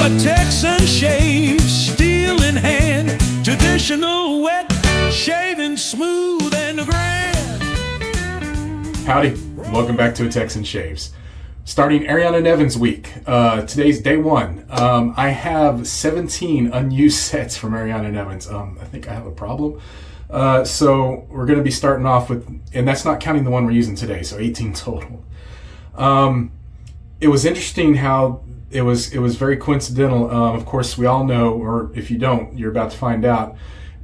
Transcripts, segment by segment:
A Texan shave, steel in hand, traditional wet, shaving smooth and grand. Howdy, welcome back to A Texan Shaves. Starting Ariana and Evans week. Today's day one. I have 17 unused sets from Ariana and Evans. I think I have a problem. So we're going to be starting off with, and that's not counting the one we're using today, so 18 total. It was interesting how it was very coincidental. Of course, we all know, or if you don't, you're about to find out,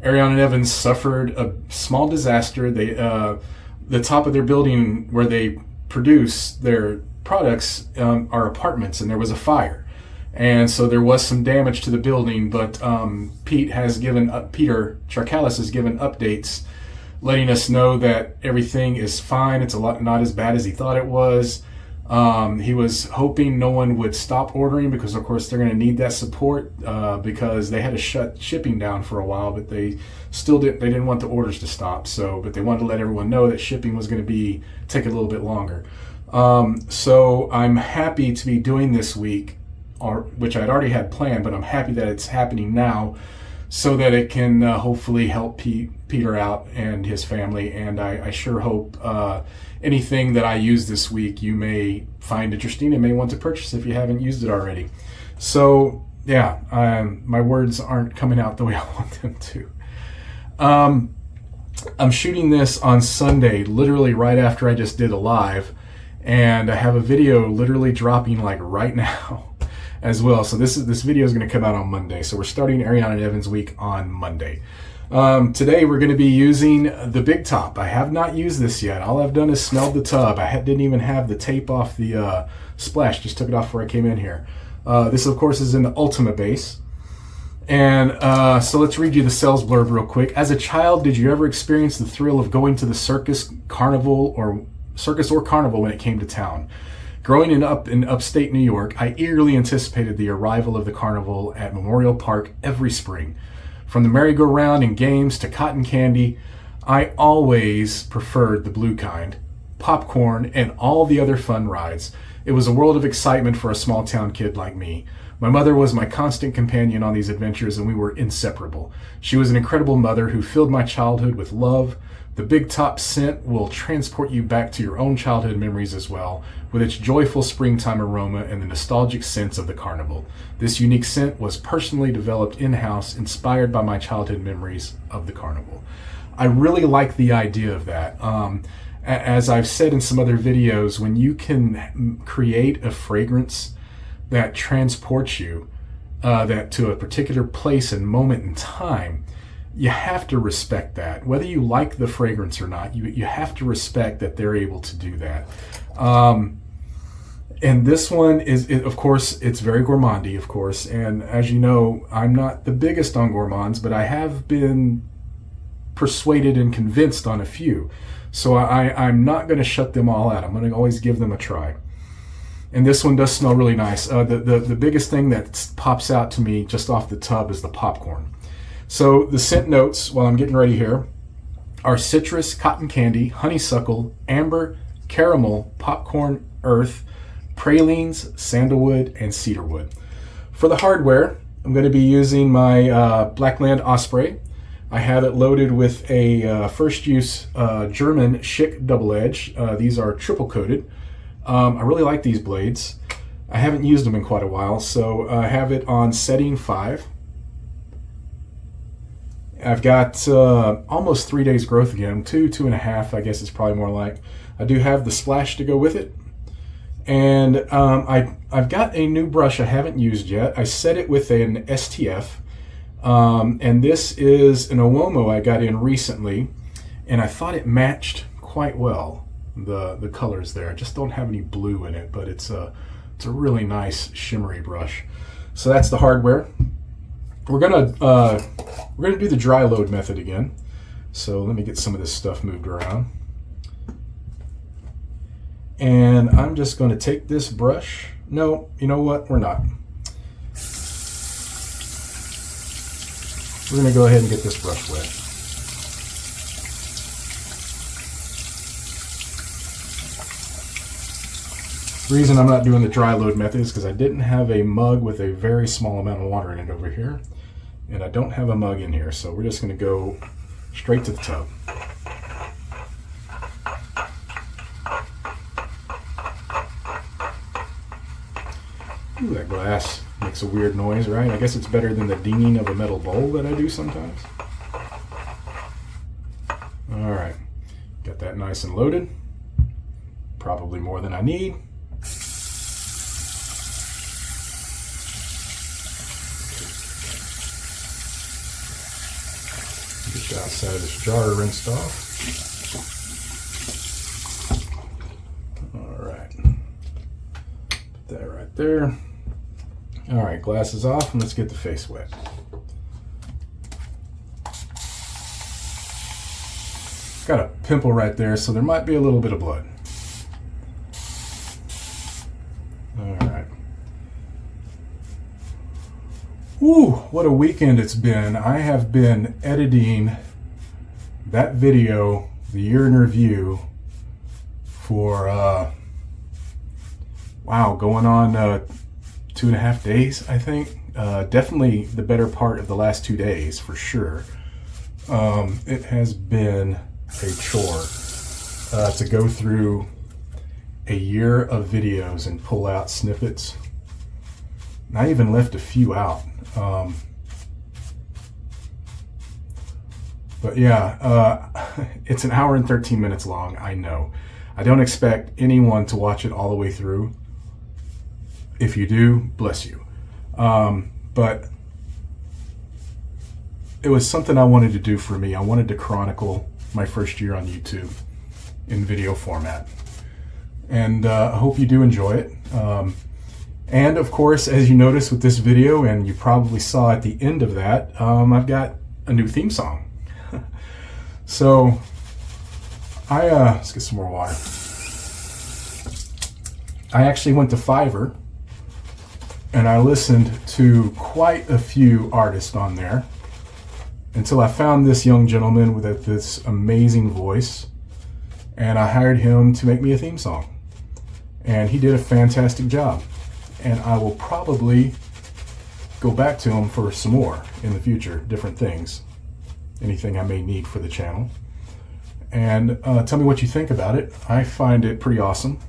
Ariana and Evans suffered a small disaster. They, the top of their building where they produce their products are apartments, and there was a fire, and so there was some damage to the building. But Peter Charkalis has given updates, letting us know that everything is fine. It's not as bad as he thought it was. He was hoping no one would stop ordering because, of course, they're going to need that support because they had to shut shipping down for a while, but they still didn't. They didn't want the orders to stop. But they wanted to let everyone know that shipping was going to take a little bit longer. So I'm happy to be doing this week, which I'd already had planned, but I'm happy that it's happening now so that it can hopefully help Peter out and his family. And I sure hope anything that I use this week you may find interesting and may want to purchase if you haven't used it already. So yeah, my words aren't coming out the way I want them to. I'm shooting this on Sunday, literally right after I just did a live. And I have a video literally dropping like right now as well. So this video is going to come out on Monday. So we're starting Ariana and Evans week on Monday. Today we're going to be using the big top. I have not used this yet. All I've done is smelled the tub. I didn't even have the tape off the splash. Just took it off before I came in here. This of course is in the Ultima base. And so let's read you the sales blurb real quick. As a child, did you ever experience the thrill of going to the circus or carnival when it came to town? Growing up in upstate New York, I eagerly anticipated the arrival of the carnival at Memorial Park every spring. From the merry-go-round and games to cotton candy, I always preferred the blue kind, popcorn, and all the other fun rides. It was a world of excitement for a small-town kid like me. My mother was my constant companion on these adventures, and we were inseparable. She was an incredible mother who filled my childhood with love. The Big Top scent will transport you back to your own childhood memories as well, with its joyful springtime aroma and the nostalgic sense of the carnival. This unique scent was personally developed in-house, inspired by my childhood memories of the carnival. I really like the idea of that. As I've said in some other videos, when you can create a fragrance that transports you that to a particular place and moment in time, you have to respect that. Whether you like the fragrance or not, you have to respect that they're able to do that. And this one of course, it's very gourmandy, of course. And as you know, I'm not the biggest on gourmands, but I have been persuaded and convinced on a few. So I'm not going to shut them all out. I'm going to always give them a try. And this one does smell really nice. The biggest thing that pops out to me just off the tub is the popcorn. So the scent notes, while I'm getting ready here, are citrus, cotton candy, honeysuckle, amber, caramel, popcorn, earth, pralines, sandalwood, and cedarwood. For the hardware, I'm going to be using my Blackland Osprey. I have it loaded with a first use German Schick double edge. These are triple coated. I really like these blades. I haven't used them in quite a while, so I have it on setting 5. I've got almost 3 days growth again, 2.5, I guess it's probably more like. I do have the splash to go with it. And I've got a new brush I haven't used yet. I set it with an STF. And this is an Uomo I got in recently. And I thought it matched quite well, the colors there. I just don't have any blue in it, but it's a really nice shimmery brush. So that's the hardware. We're gonna do the dry load method again. So let me get some of this stuff moved around. And I'm just going to take this brush. No, you know what? We're not. We're going to go ahead and get this brush wet. The reason I'm not doing the dry load method is because I didn't have a mug with a very small amount of water in it over here. And I don't have a mug in here, so we're just going to go straight to the tub. Ooh, that glass makes a weird noise, right? I guess it's better than the dinging of a metal bowl that I do sometimes. All right, got that nice and loaded. Probably more than I need. Get the outside of this jar rinsed off. All right, put that right there. All right, glass is off, and let's get the face wet. Got a pimple right there, so there might be a little bit of blood. All right. Whew, what a weekend it's been. I have been editing that video, the year in review, for, wow, going on 2.5 days, I think. Definitely the better part of the last 2 days, for sure. It has been a chore to go through a year of videos and pull out snippets. And I even left a few out. But yeah, it's an hour and 13 minutes long, I know. I don't expect anyone to watch it all the way through. If you do, bless you. But it was something I wanted to do for me. I wanted to chronicle my first year on YouTube in video format. And I hope you do enjoy it. And of course, as you notice with this video, and you probably saw at the end of that, I've got a new theme song. So let's get some more water. I actually went to Fiverr and I listened to quite a few artists on there until I found this young gentleman with this amazing voice, and I hired him to make me a theme song. And he did a fantastic job. And I will probably go back to him for some more in the future, different things, anything I may need for the channel. And tell me what you think about it. I find it pretty awesome.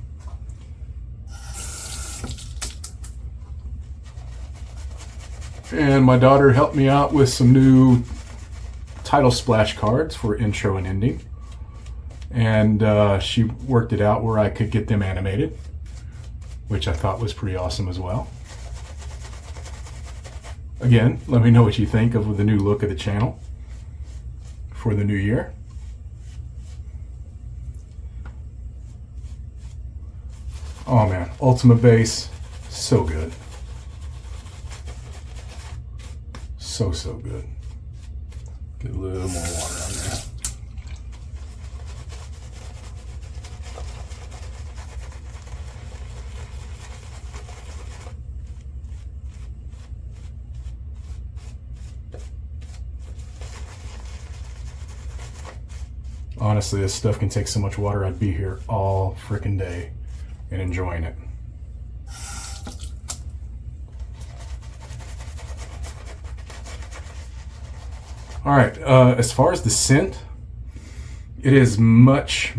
And my daughter helped me out with some new title splash cards for intro and ending. And she worked it out where I could get them animated, which I thought was pretty awesome as well. Again, let me know what you think of the new look of the channel for the new year. Oh man, Ultimate Bass, so good. So good. Get a little more water on there. Honestly, this stuff can take so much water, I'd be here all freaking day and enjoying it. All right, as far as the scent, it is much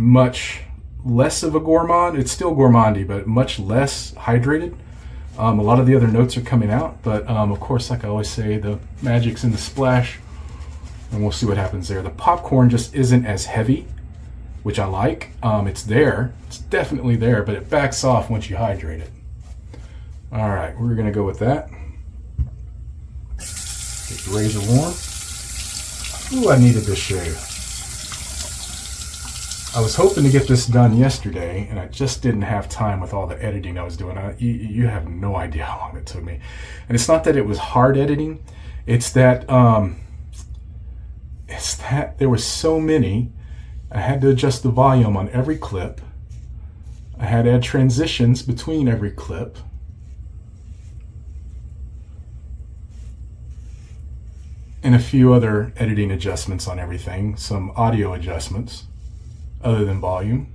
less of a gourmand. It's still gourmandy, but much less hydrated. A lot of the other notes are coming out, but of course, like I always say, the magic's in the splash, and we'll see what happens there. The popcorn just isn't as heavy, which I like. It's there, it's definitely there, but it backs off once you hydrate it. All right, we're gonna go with that. Get the razor warm. Ooh, I needed this shave. I was hoping to get this done yesterday, and I just didn't have time with all the editing I was doing. You have no idea how long it took me. And it's not that it was hard editing, it's that there were so many. I had to adjust the volume on every clip. I had to add transitions between every clip. And a few other editing adjustments on everything, some audio adjustments other than volume.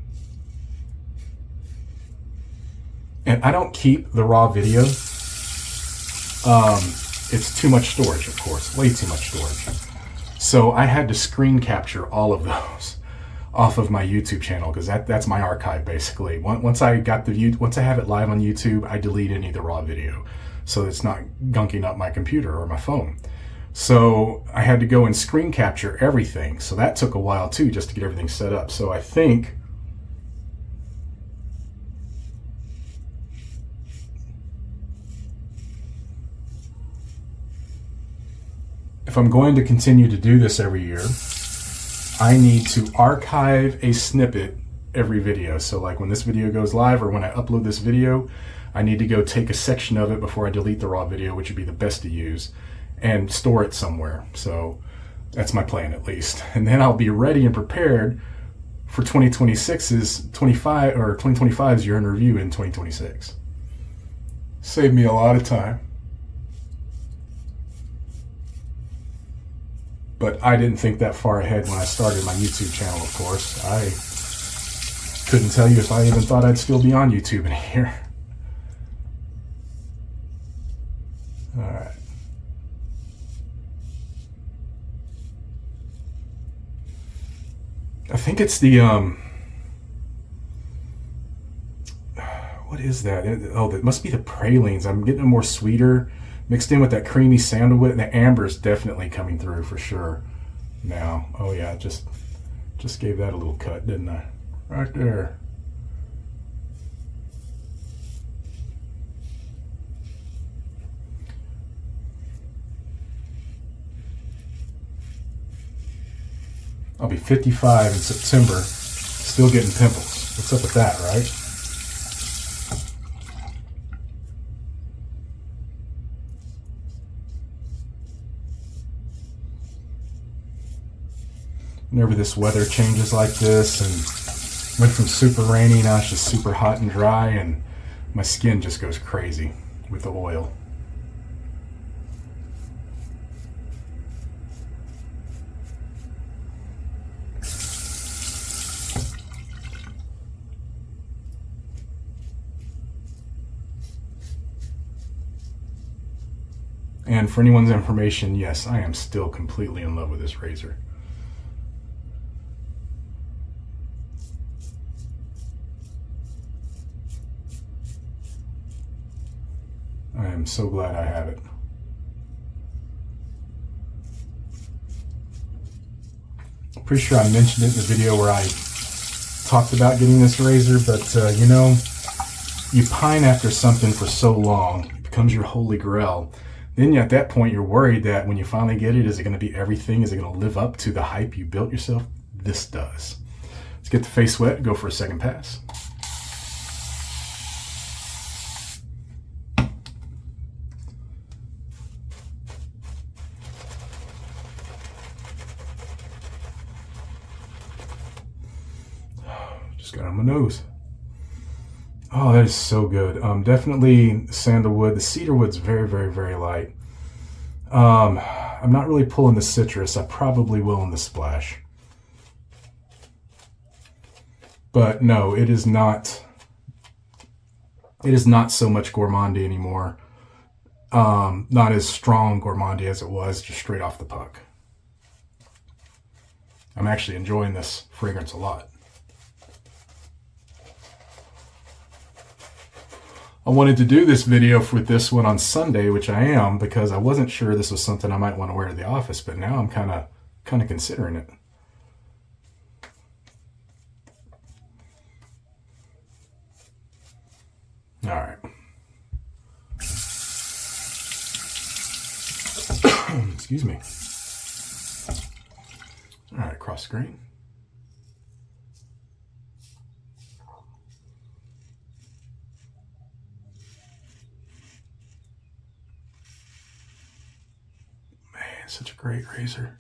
And I don't keep the raw video. It's too much storage, of course, way too much storage. So I had to screen capture all of those off of my YouTube channel, because that's my archive basically. Once I have it live on YouTube, I delete any of the raw video, so it's not gunking up my computer or my phone. So I had to go and screen capture everything. So that took a while too, just to get everything set up. So I think if I'm going to continue to do this every year, I need to archive a snippet every video. So like when this video goes live or when I upload this video, I need to go take a section of it before I delete the raw video, which would be the best to use, and store it somewhere. So that's my plan, at least. And then I'll be ready and prepared for 2025's year in review in 2026. Saved me a lot of time. But I didn't think that far ahead when I started my YouTube channel, of course. I couldn't tell you if I even thought I'd still be on YouTube in a year. All right. I think it's the, what is that? That must be the pralines. I'm getting a more sweeter, mixed in with that creamy sandalwood, and the amber is definitely coming through for sure now. Oh yeah, just gave that a little cut, didn't I? Right there. I'll be 55 in September, still getting pimples. What's up with that, right? Whenever this weather changes like this, and went from super rainy, now it's just super hot and dry, and my skin just goes crazy with the oil. And for anyone's information, yes, I am still completely in love with this razor. I am so glad I have it. I'm pretty sure I mentioned it in the video where I talked about getting this razor, but you know, you pine after something for so long, it becomes your holy grail. Then at that point, you're worried that when you finally get it, is it going to be everything? Is it going to live up to the hype you built yourself? This does. Let's get the face wet and go for a second pass. Just got on my nose. Oh, that is so good. Definitely sandalwood. The cedarwood's very, very, very light. I'm not really pulling the citrus. I probably will in the splash. But no, it is not so much gourmandy anymore. Not as strong gourmandy as it was just straight off the puck. I'm actually enjoying this fragrance a lot. I wanted to do this video with this one on Sunday, which I am, because I wasn't sure this was something I might want to wear to the office, but now I'm kind of considering it. All right. Excuse me. All right, cross screen. Such a great razor.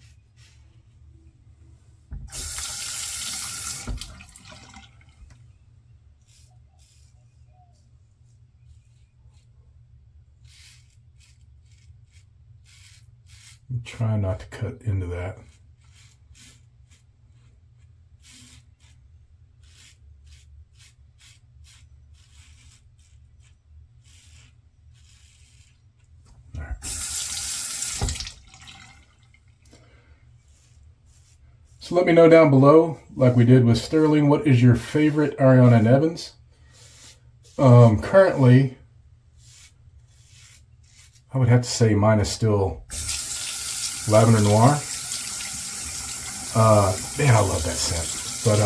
I'm trying not to cut into that. So let me know down below, like we did with Sterling, what is your favorite Ariana and Evans? Currently, I would have to say mine is still Lavender Noir. Man, I love that scent. But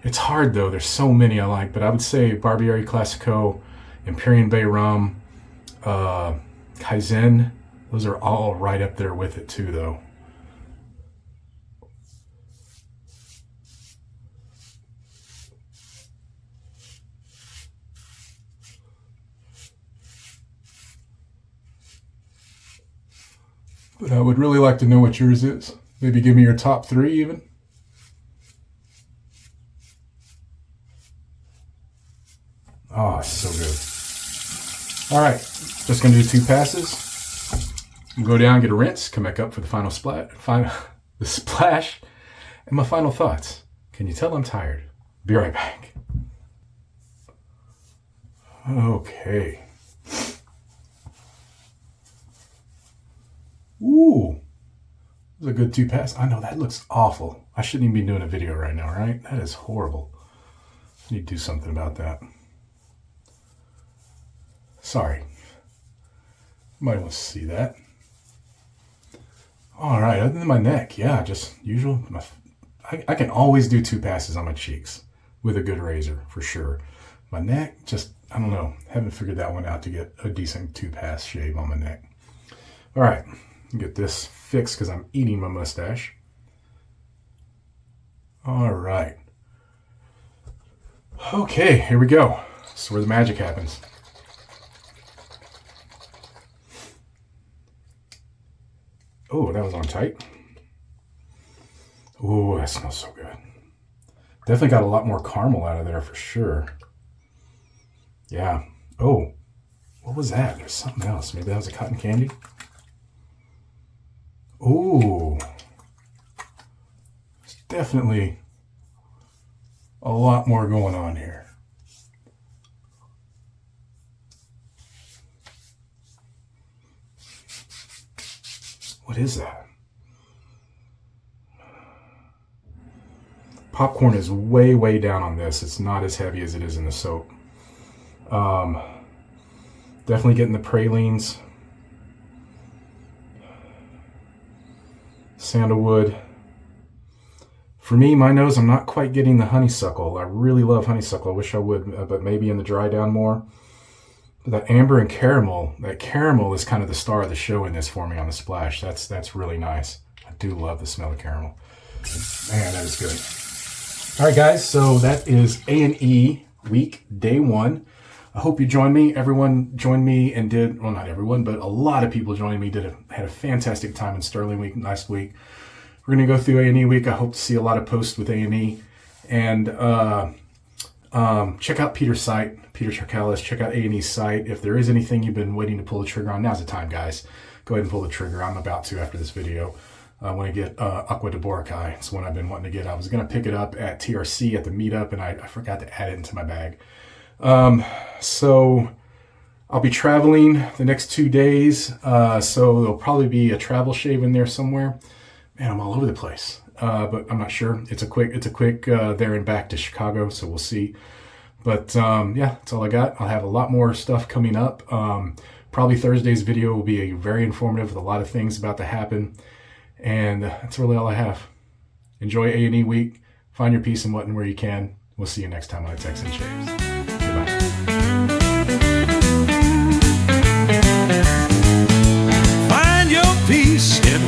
it's hard though. There's so many I like. But I would say Barbieri Classico, Empyrean Bay Rum, Kaizen. Those are all right up there with it too, though. But I would really like to know what yours is. Maybe give me your top 3 even. Oh, it's so good. All right, just gonna do 2 passes. Go down, get a rinse, come back up for the final the splash, and my final thoughts. Can you tell I'm tired? Be right back. Okay. Ooh, that was a good 2 pass. I know that looks awful. I shouldn't even be doing a video right now, right? That is horrible. I need to do something about that. Sorry. Might want to see that. All right, other than my neck, yeah, just usual. I can always do 2 passes on my cheeks with a good razor, for sure. My neck, just, I don't know. Haven't figured that one out to get a decent 2-pass shave on my neck. All right, get this fixed because I'm eating my mustache. All right. Okay, here we go. This is where the magic happens. Oh, that was on tight. Oh, that smells so good. Definitely got a lot more caramel out of there for sure. Yeah. Oh, what was that? There's something else. Maybe that was a cotton candy. Oh, there's definitely a lot more going on here. What is that? Popcorn is way, way down on this. It's not as heavy as it is in the soap. Definitely getting the pralines. Sandalwood. For me, my nose, I'm not quite getting the honeysuckle. I really love honeysuckle. I wish I would, but maybe in the dry down more. That amber and caramel, that caramel is kind of the star of the show in this for me on the splash. That's really nice. I do love the smell of caramel. Man, that is good. All right, guys, so that is A&E week, day 1. I hope you joined me. Everyone joined me and did, well, not everyone, but a lot of people joined me, had a fantastic time in Sterling week last week. We're going to go through A&E week. I hope to see a lot of posts with A&E. And check out Peter's site, Peter Charcalis. Check out A&E's site. If there is anything you've been waiting to pull the trigger on, now's the time, guys. Go ahead and pull the trigger. I'm about to after this video. I want to get Aqua de Boracay. It's one I've been wanting to get. I was going to pick it up at TRC at the meetup, and I forgot to add it into my bag. So I'll be traveling the next 2 days. So there'll probably be a travel shave in there somewhere. Man, I'm all over the place. But I'm not sure. It's a quick there and back to Chicago, so we'll see. But yeah, that's all I got. I'll have a lot more stuff coming up. Probably Thursday's video will be very informative with a lot of things about to happen. And that's really all I have. Enjoy A&E week. Find your peace and what and where you can. We'll see you next time on Tex and Shaves. Goodbye. Find your peace in